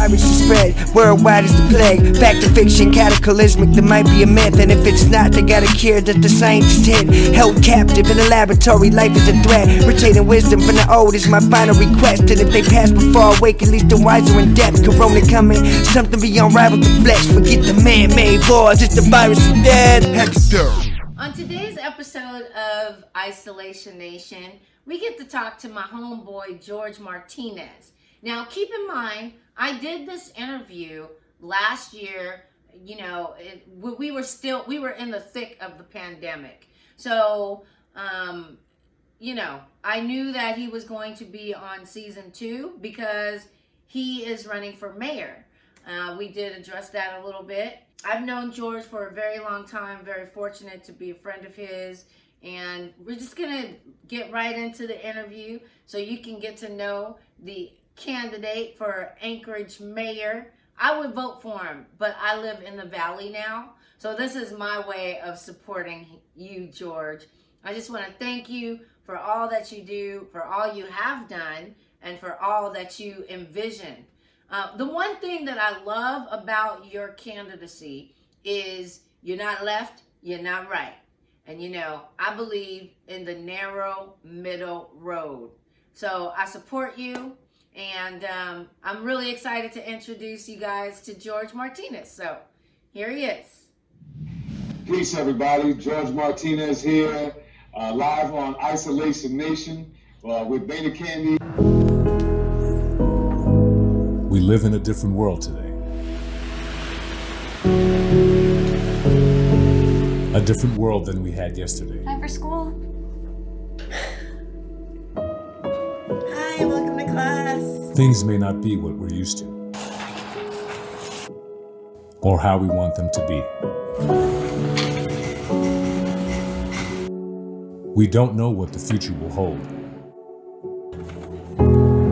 virus is spread worldwide as the plague. Back to fiction, cataclysmic, there might be a myth. And if it's not, they got a cure that the scientists hid. Held captive in a laboratory, life is a threat. Retaining wisdom from the old is my final request. And if they pass before I wake, at least the wiser in depth. Corona coming, something beyond rival the flesh. Forget the man-made wars, it's the virus of dead. On today's episode of Isolation Nation, we get to talk to my homeboy, George Martinez. Now, keep in mind, I did this interview last year. You know, we were in the thick of the pandemic. So, you know, I knew that he was going to be on season 2 because he is running for mayor. We did address that a little bit. I've known George for a very long time, very fortunate to be a friend of his. And we're just going to get right into the interview so you can get to know the candidate for Anchorage mayor. I would vote for him, but I live in the Valley now. So this is my way of supporting you, George. I just want to thank you for all that you do, for all you have done, and for all that you envision. The one thing that I love about your candidacy is you're not left, you're not right. And you know, I believe in the narrow middle road. So I support you, and I'm really excited to introduce you guys to George Martinez. So here he is. Peace, everybody. George Martinez here, live on Isolation Nation with Beta Candy. We live in a different world today. A different world than we had yesterday. Time for school. Hi, welcome to class. Things may not be what we're used to, or how we want them to be. We don't know what the future will hold.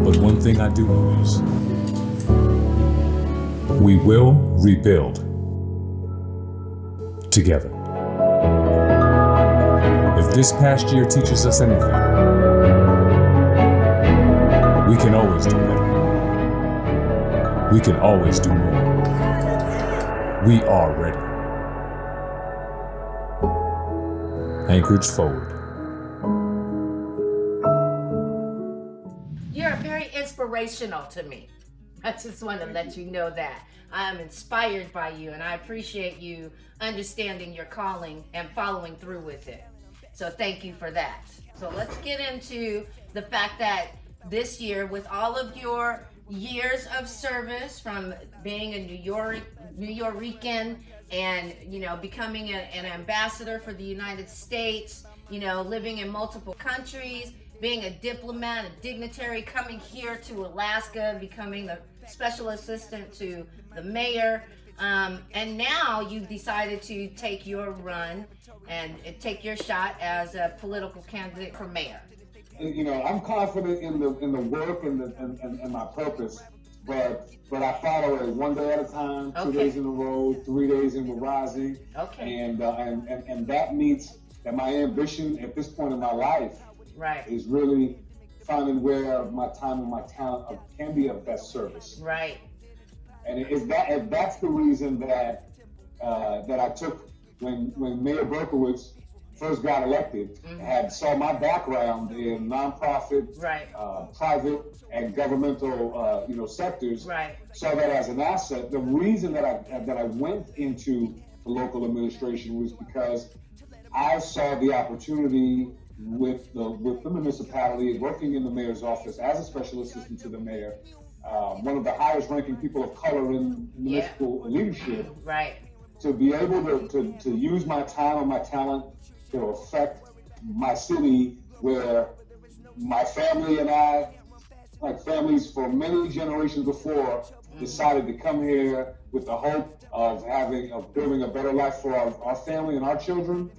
But one thing I do know is, we will rebuild together. If this past year teaches us anything, we can always do better. We can always do more. We are ready. Anchorage forward. You're very inspirational to me. I just want to let you know that. I'm inspired by you, and I appreciate you understanding your calling and following through with it. So thank you for that. So let's get into the fact that this year, with all of your years of service, from being a New Yorican and, you know, becoming an ambassador for the United States, you know, living in multiple countries, being a diplomat, a dignitary, coming here to Alaska, becoming the special assistant to the mayor, and now you've decided to take your run and take your shot as a political candidate for mayor. You know, I'm confident in the work and my purpose, but I follow it one day at a time, 2 days in a row, 3 days in the rising. Okay. And that means that my ambition at this point in my life is really finding where my time and my talent can be of best service. Right. And if that's the reason that I took when Mayor Berkowitz first got elected, saw my background in nonprofit, private, and governmental sectors, saw that as an asset. The reason that I went into the local administration was because I saw the opportunity with the municipality, working in the mayor's office as a special assistant to the mayor, one of the highest ranking people of color in municipal leadership, to be able to use my time and my talent to affect my city, where my family and I, like families for many generations before, decided to come here with the hope of building a better life for our family and our children,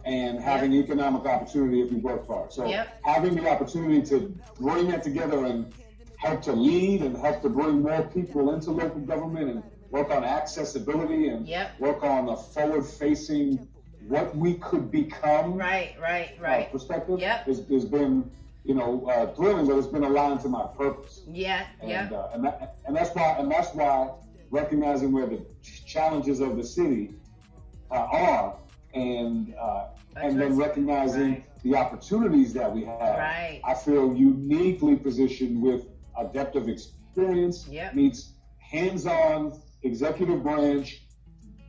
and having economic opportunity if we work hard. So having the opportunity to bring that together and help to lead and help to bring more people into local government and work on accessibility and work on a forward-facing what we could become. Right. Perspective has been thrilling, but it's been aligned to my purpose. Yeah, and that's why recognizing where the challenges of the city are, and then recognizing the opportunities that we have. Right. I feel uniquely positioned with a depth of experience meets hands-on executive branch,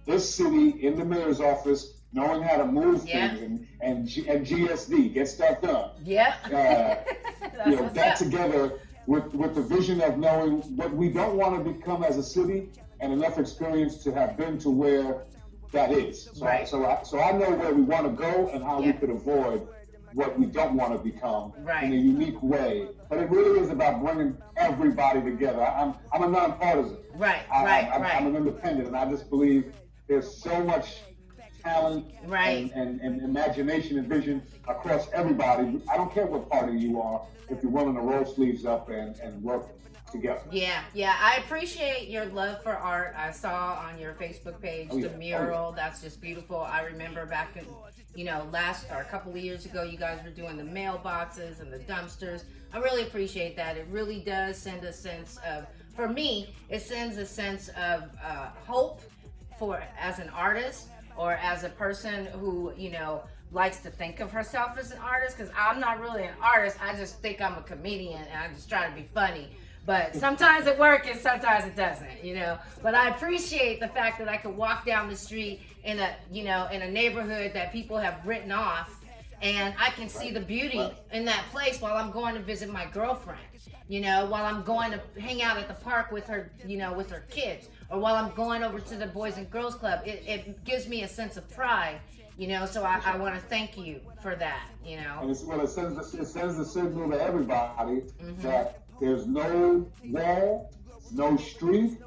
this city in the mayor's office, knowing how to move things and GSD, get stuff done. That together with the vision of knowing what we don't want to become as a city, and enough experience to have been to where that is. So I know where we want to go and how we could avoid what we don't want to become in a unique way. But it really is about bringing everybody together. I'm a nonpartisan. I'm an independent, and I just believe there's so much talent and imagination and vision across everybody. I don't care what party you are, if you're willing to roll sleeves up and work together. I appreciate your love for art. I saw on your Facebook page the mural. That's just beautiful. I remember back in a couple of years ago, you guys were doing the mailboxes and the dumpsters. I really appreciate that. It really does send a sense of, for me, it sends a sense of hope as an artist, or as a person who likes to think of herself as an artist, because I'm not really an artist. I just think I'm a comedian and I just try to be funny. But sometimes it works and sometimes it doesn't, But I appreciate the fact that I could walk down the street in a neighborhood that people have written off, and I can see the beauty in that place while I'm going to visit my girlfriend, while I'm going to hang out at the park with her, with her kids, or while I'm going over to the Boys and Girls Club. It gives me a sense of pride, so I want to thank you for that, And it sends the signal to everybody that there's no wall, no street,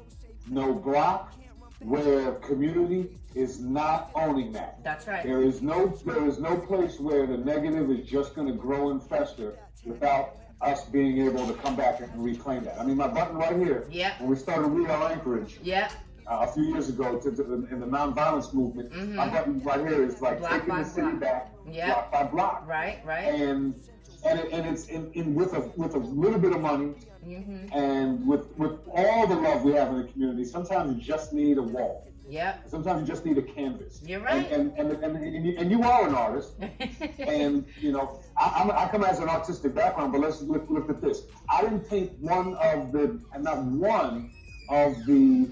no block where community is not owning that. That's right. There is no place where the negative is just going to grow and fester without us being able to come back and reclaim that. I mean, my button right here, when we started Vizuewl Anchorage a few years ago in the nonviolence movement, my button right here is like taking the city back block by block. Right. And it's with a little bit of money, and with all the love we have in the community. Sometimes you just need a wall. Sometimes you just need a canvas. You're right. And you are an artist. And I come as an artistic background, but let's look at this. I didn't paint not one of the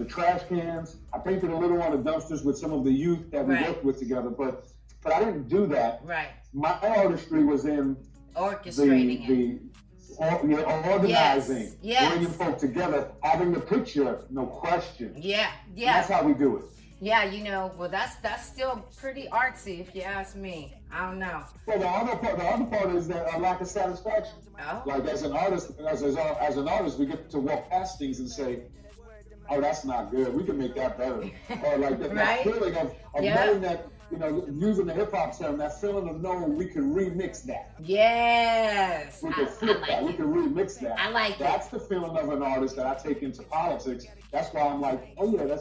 trash cans. I painted a little on the dumpsters with some of the youth that we worked with together, but I didn't do that. My artistry was in orchestrating organizing, bringing folk together, having the picture, no question. That's how we do it. Well, that's still pretty artsy, if you ask me. I don't know. Well, the other part is that a lack of satisfaction. Like as an artist, we get to walk past things and say, "Oh, that's not good. We can make that better." Or like that feeling of knowing that. Using the hip hop term, that feeling of knowing we can remix that. Yes. We can flip that. We can remix that. I like That's the feeling of an artist that I take into politics. That's why I'm like, okay.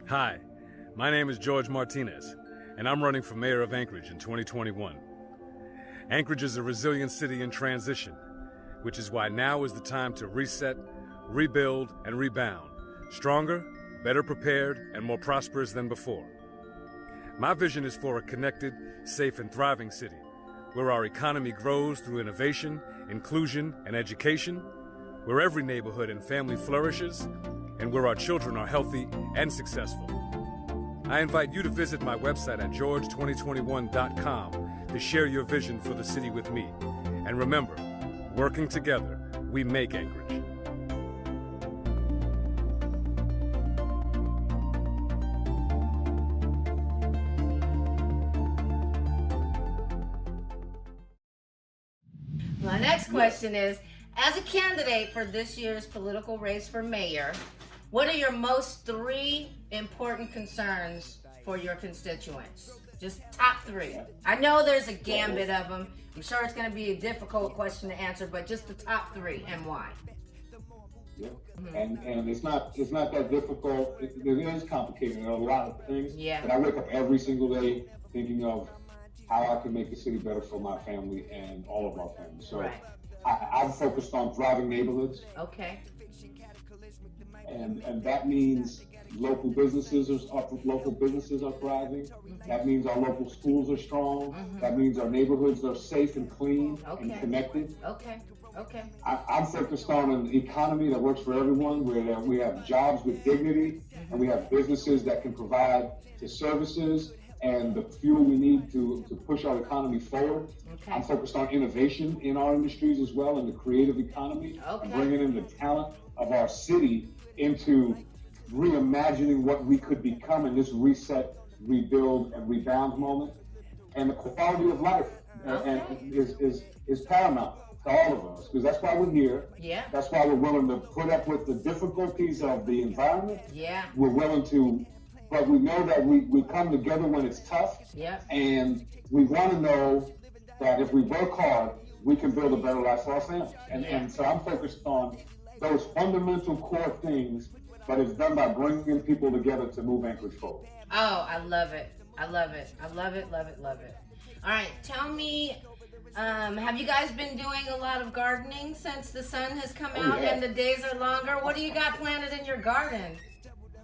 Hi, my name is George Martinez, and I'm running for mayor of Anchorage in 2021. Anchorage is a resilient city in transition, which is why now is the time to reset, rebuild, and rebound, stronger, better prepared, and more prosperous than before. My vision is for a connected, safe, and thriving city, where our economy grows through innovation, inclusion, and education, where every neighborhood and family flourishes, and where our children are healthy and successful. I invite you to visit my website at george2021.com to share your vision for the city with me. And remember, working together, we make Anchorage. My next question is, as a candidate for this year's political race for mayor, what are your most 3 important concerns for your constituents? Just top 3. I know there's a gambit of them. I'm sure it's going to be a difficult question to answer, but just the top 3 and why. Yeah. And it's not that difficult. It is complicated. There are a lot of things. Yeah. But I wake up every single day thinking of how I can make the city better for my family and all of our families. So Right. I'm focused on thriving neighborhoods. Okay. And that means local businesses are thriving. That means our local schools are strong. That means our neighborhoods are safe and clean and connected. Okay. I'm focused on an economy that works for everyone, where we have jobs with dignity, and we have businesses that can provide the services and the fuel we need to push our economy forward. Okay. I'm focused on innovation in our industries as well, in the creative economy, and bringing in the talent of our city into reimagining what we could become in this reset, rebuild, and rebound moment. And the quality of life and is paramount to all of us, because that's why we're here. Yeah. That's why we're willing to put up with the difficulties of the environment. Yeah. We're willing to, but we know that we come together when it's tough. Yeah. And we want to know that if we work hard, we can build a better life for our families. And so I'm focused on those fundamental core things, but it's done by bringing people together to move Anchorage forward. Oh, I love it. I love it. Love it. All right, tell me, have you guys been doing a lot of gardening since the sun has come out and the days are longer? What do you got planted in your garden?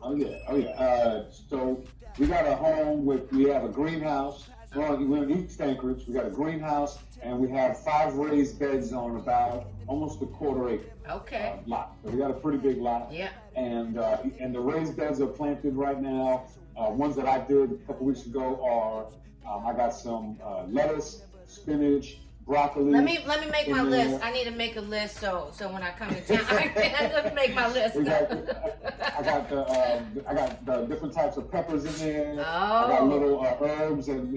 Oh yeah. So we got a home we have a greenhouse. We're in East Anchorage. We got a greenhouse, and we have 5 raised beds on about almost a quarter acre. Okay. Lot. So we got a pretty big lot. Yeah. And the raised beds are planted right now. Ones that I did a couple weeks ago are I got some lettuce, spinach, broccoli. Let me make my list. I need to make a list so when I come to town, I can make my list. I got the different types of peppers in there. Oh. I got little herbs and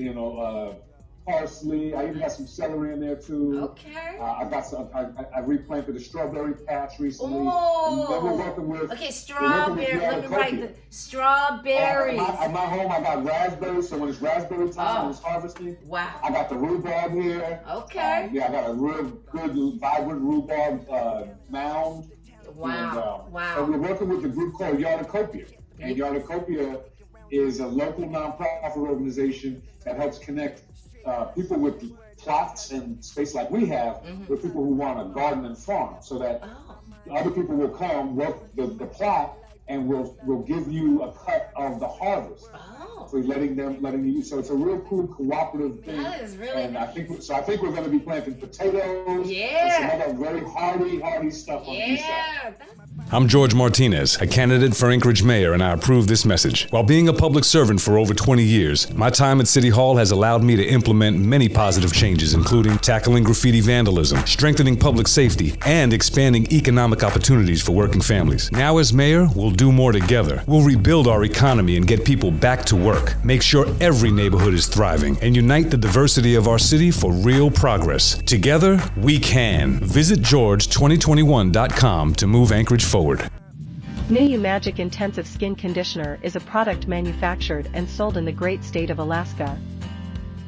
parsley. I even got some celery in there too. Okay. I replanted a strawberry patch recently. Oh. And then we're working with strawberry. Let me write the strawberries. At my home, I got raspberries. So when it's raspberry time, when it's harvesting, wow. I got the rhubarb here. Okay. I got a real good, vibrant rhubarb mound. Wow. And, wow. So we're working with a group called Yardacopia. And Yardacopia is a local nonprofit organization that helps connect people with plots and space like we have with people who want to garden and farm, so that other people will come work the plot and we'll give you a cut of the harvest. So letting you. So it's a real cool cooperative thing. That is really and nice. I think we're going to be planting potatoes. Yeah. And some other very hardy stuff on the east side. I'm George Martinez, a candidate for Anchorage mayor, and I approve this message. While being a public servant for over 20 years, my time at City Hall has allowed me to implement many positive changes, including tackling graffiti vandalism, strengthening public safety, and expanding economic opportunities for working families. Now as mayor, we'll do more together. We'll rebuild our economy and get people back to work, make sure every neighborhood is thriving, and unite the diversity of our city for real progress. Together, we can. Visit George2021.com to move Anchorage forward. New Magic Intensive Skin Conditioner is a product manufactured and sold in the great state of Alaska.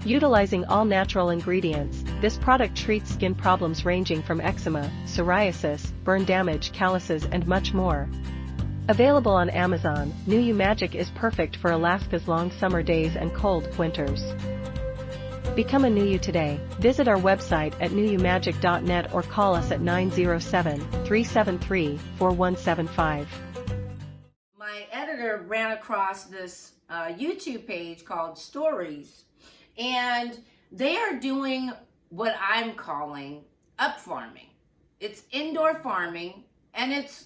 Utilizing all natural ingredients, this product treats skin problems ranging from eczema, psoriasis, burn damage, calluses, and much more. Available on Amazon, New Magic is perfect for Alaska's long summer days and cold winters. Become a New You today. Visit our website at newumagic.net or call us at 907-373-4175. My editor ran across this YouTube page called Stories, and they are doing what I'm calling up farming. It's indoor farming, and it's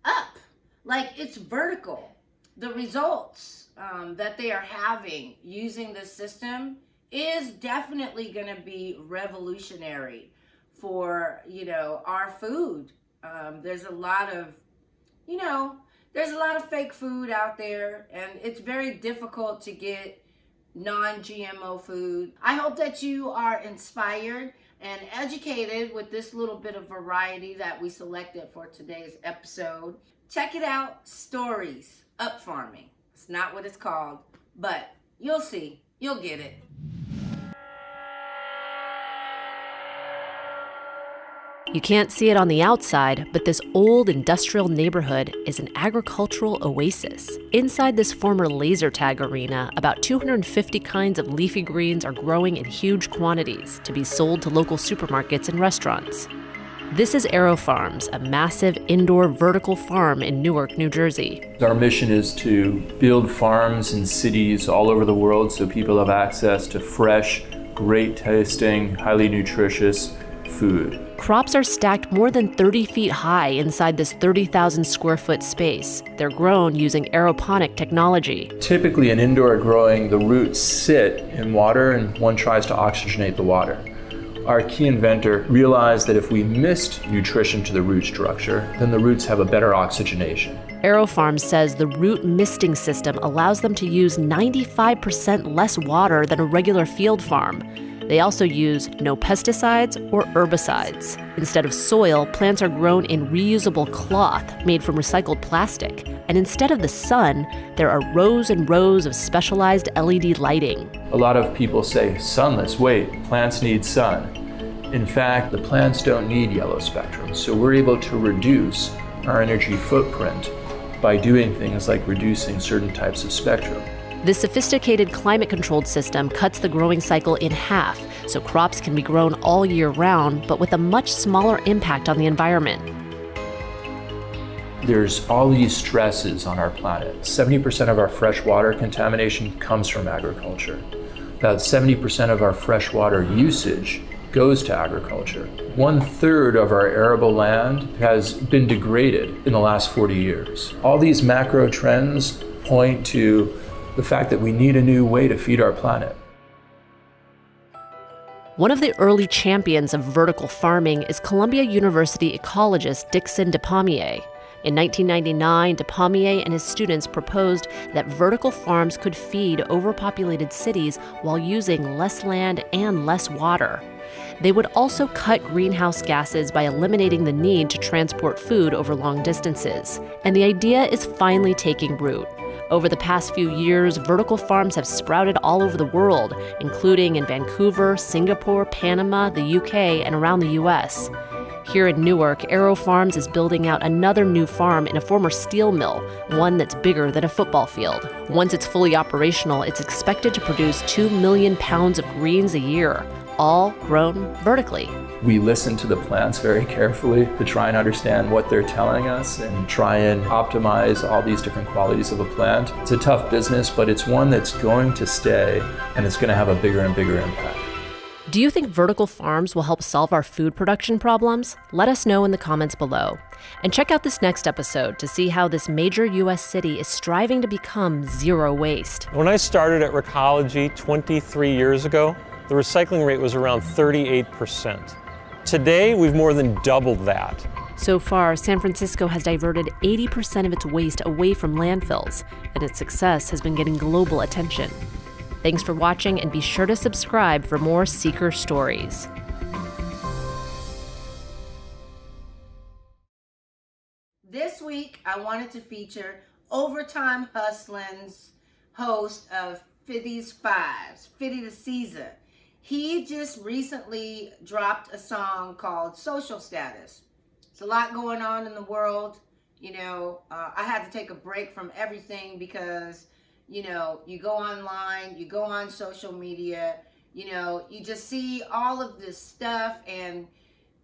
up, like it's vertical. The results that they are having using this system is definitely going to be revolutionary for, our food. There's a lot of fake food out there, and it's very difficult to get non-GMO food. I hope that you are inspired and educated with this little bit of variety that we selected for today's episode. Check it out, Stories, Up Farming. It's not what it's called, but you'll see. You'll get it. You can't see it on the outside, but this old industrial neighborhood is an agricultural oasis. Inside this former laser tag arena, about 250 kinds of leafy greens are growing in huge quantities to be sold to local supermarkets and restaurants. This is Aero Farms, a massive indoor vertical farm in Newark, New Jersey. Our mission is to build farms in cities all over the world so people have access to fresh, great tasting, highly nutritious food. Crops are stacked more than 30 feet high inside this 30,000 square foot space. They're grown using aeroponic technology. Typically in indoor growing, the roots sit in water and one tries to oxygenate the water. Our key inventor realized that if we missed nutrition to the root structure, then the roots have a better oxygenation. Aero Farms says the root misting system allows them to use 95% less water than a regular field farm. They also use no pesticides or herbicides. Instead of soil, plants are grown in reusable cloth made from recycled plastic. And instead of the sun, there are rows and rows of specialized LED lighting. A lot of people say, sunless, wait, plants need sun. In fact, the plants don't need yellow spectrum, so we're able to reduce our energy footprint by doing things like reducing certain types of spectrum. This sophisticated climate-controlled system cuts the growing cycle in half, so crops can be grown all year round, but with a much smaller impact on the environment. There's all these stresses on our planet. 70% of our freshwater contamination comes from agriculture. About 70% of our freshwater usage goes to agriculture. 1/3 of our arable land has been degraded in the last 40 years. All these macro trends point to the fact that we need a new way to feed our planet. One of the early champions of vertical farming is Columbia University ecologist Dixon DePommier. In 1999, DePommier and his students proposed that vertical farms could feed overpopulated cities while using less land and less water. They would also cut greenhouse gases by eliminating the need to transport food over long distances. And the idea is finally taking root. Over the past few years, vertical farms have sprouted all over the world, including in Vancouver, Singapore, Panama, the UK, and around the US. Here in Newark, Aero Farms is building out another new farm in a former steel mill, one that's bigger than a football field. Once it's fully operational, it's expected to produce 2 million pounds of greens a year, all grown vertically. We listen to the plants very carefully to try and understand what they're telling us and try and optimize all these different qualities of a plant. It's a tough business, but it's one that's going to stay and it's going to have a bigger and bigger impact. Do you think vertical farms will help solve our food production problems? Let us know in the comments below. And check out this next episode to see how this major U.S. city is striving to become zero waste. When I started at Recology 23 years ago, the recycling rate was around 38%. Today, we've more than doubled that. So far, San Francisco has diverted 80% of its waste away from landfills, and its success has been getting global attention. Thanks for watching, and be sure to subscribe for more Seeker stories. This week, I wanted to feature Overtime Hustlin's host of 50's Fives, 50 the Caesar. He just recently dropped a song called Social Status. It's a lot going on in the world. I had to take a break from everything because, you go online, you go on social media, you just see all of this stuff and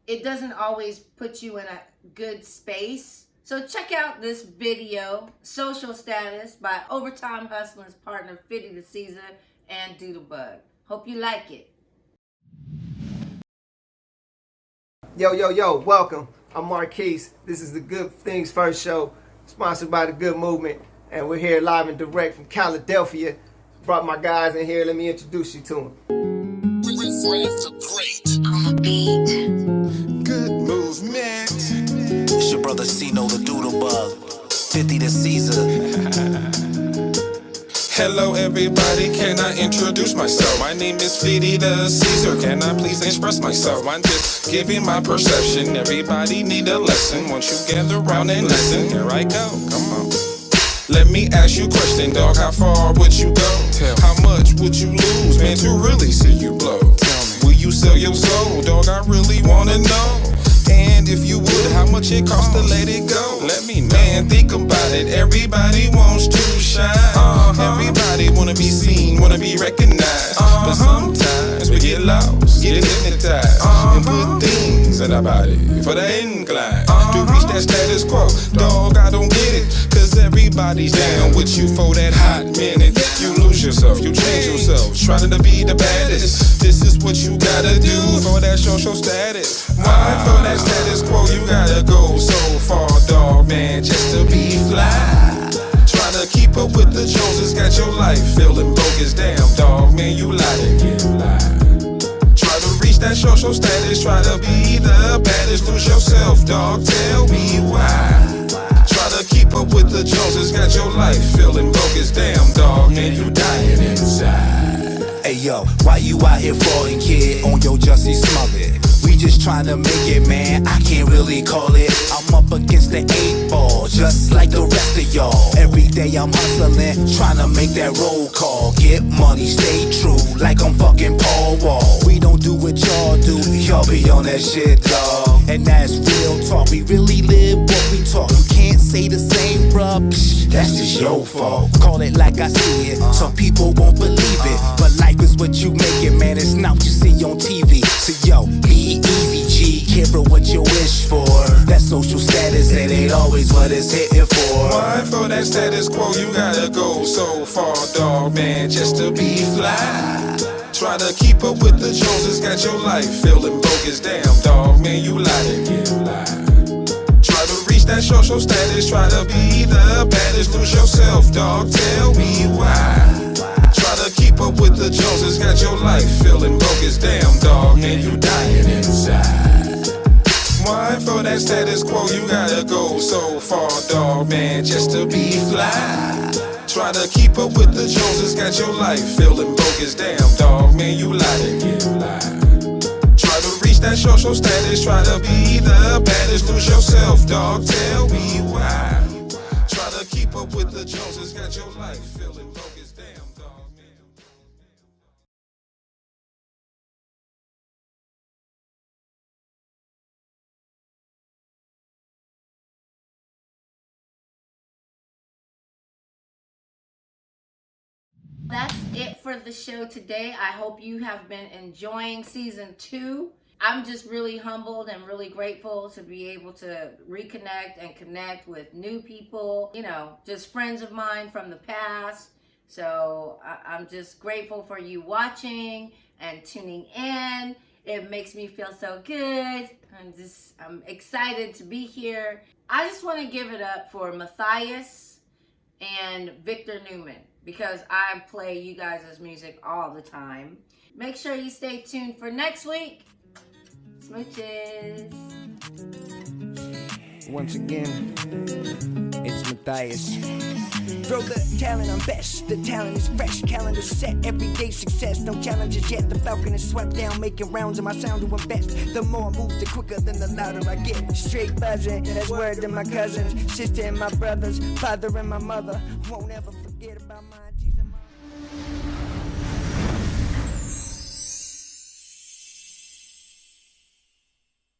it doesn't always put you in a good space. So check out this video, Social Status, by Overtime Hustling's partner, 50 the Caesar and Doodlebug. Hope you like it. Yo, welcome. I'm Marquise. This is the Good Things First show, sponsored by the Good Movement. And we're here live and direct from Philadelphia. Brought my guys in here. Let me introduce you to them. On the beat. Good movement. It's your brother Cino the Doodlebug. 50 the Caesar. Hello everybody, can I introduce myself? My name is 50 the Caesar, can I please express myself? I'm just giving my perception, everybody need a lesson. Once you gather around and listen, here I go, come on. Let me ask you a question, dog, how far would you go? How much would you lose, man, to really see you blow? Will you sell your soul, dog, I really wanna know. if you would, how much it costs to let it go? Let me know. Man, think about it. Everybody wants to shine. Everybody wanna be seen, wanna be recognized. But sometimes we get lost, get hypnotized, and put things in our body for the incline to reach that status quo. Dog, I don't get it, cause everybody's down with you for that hot minute. You lose yourself, you change yourself, trying to be the baddest. This is what you gotta do for that social status. Why for that status quo you gotta go so far, dog, man, just to be fly? Trying to keep up with the Joneses, got your life feeling bogus. Damn, dog, man, you lie to get lied. Try to reach that social status, try to be the baddest. Lose yourself, dog, tell me why. Try to keep up with the Joneses, got your life feeling bogus. Damn, dog, man, you dying inside. Hey yo, why you out here frauding, kid, on your Jussie Smollett? We just tryna make it, man, I can't really call it. I'm up against the 8 ball, just like the rest of y'all. Every day I'm hustling, tryna make that roll call. Get money, stay true, like I'm fucking Paul Wall. We don't do what y'all do, y'all be on that shit, dawg. And that's real talk, we really live what we talk. You can't say the same, bruh, that's just your fault. Call it like I see it, some people won't believe it, but life is what you make it, man, it's not what you see on TV. So yo, be easy, G, careful what you wish for. That social status, it ain't always what it's hitting for. Why for that status quo you gotta go so far, dog, man, just to be fly? Try to keep up with the Joneses, got your life feeling bogus. Damn, dog, man, you lie to get lied. Try to reach that social status, try to be the baddest. Lose yourself, dog, tell me why. Try to keep up with the Joneses, got your life feeling bogus. Damn, dog, man, you dying inside. Why for that status quo you gotta go so far, dog, man, just to be fly? Try to keep up with the Joneses, got your life feeling bogus. Damn, dog, man, you lie to get lied. Try to reach that social status, try to be the baddest. Lose yourself, dog, tell me why. Try to keep up with the Joneses, got your life feeling bogus. Damn, dog, man. That's it for the show today. I hope you have been enjoying season 2. I'm just really humbled and really grateful to be able to reconnect and connect with new people, you know, just friends of mine from the past. So I'm just grateful for you watching and tuning in. It makes me feel so good. I'm excited to be here. I just want to give it up for Matthias and Victor Newman, because I play you guys' music all the time. Make sure you stay tuned for next week. Smooches. Once again, it's Matthias. Throw the talent on best, the talent is fresh, calendar set, everyday success, no challenges yet. The falcon is swept down, making rounds and my sound doing best. The more I move, the quicker, then the louder I get. Straight buzzing, that's word to my cousins, sister and my brothers, father and my mother. Won't ever forget about my teasing.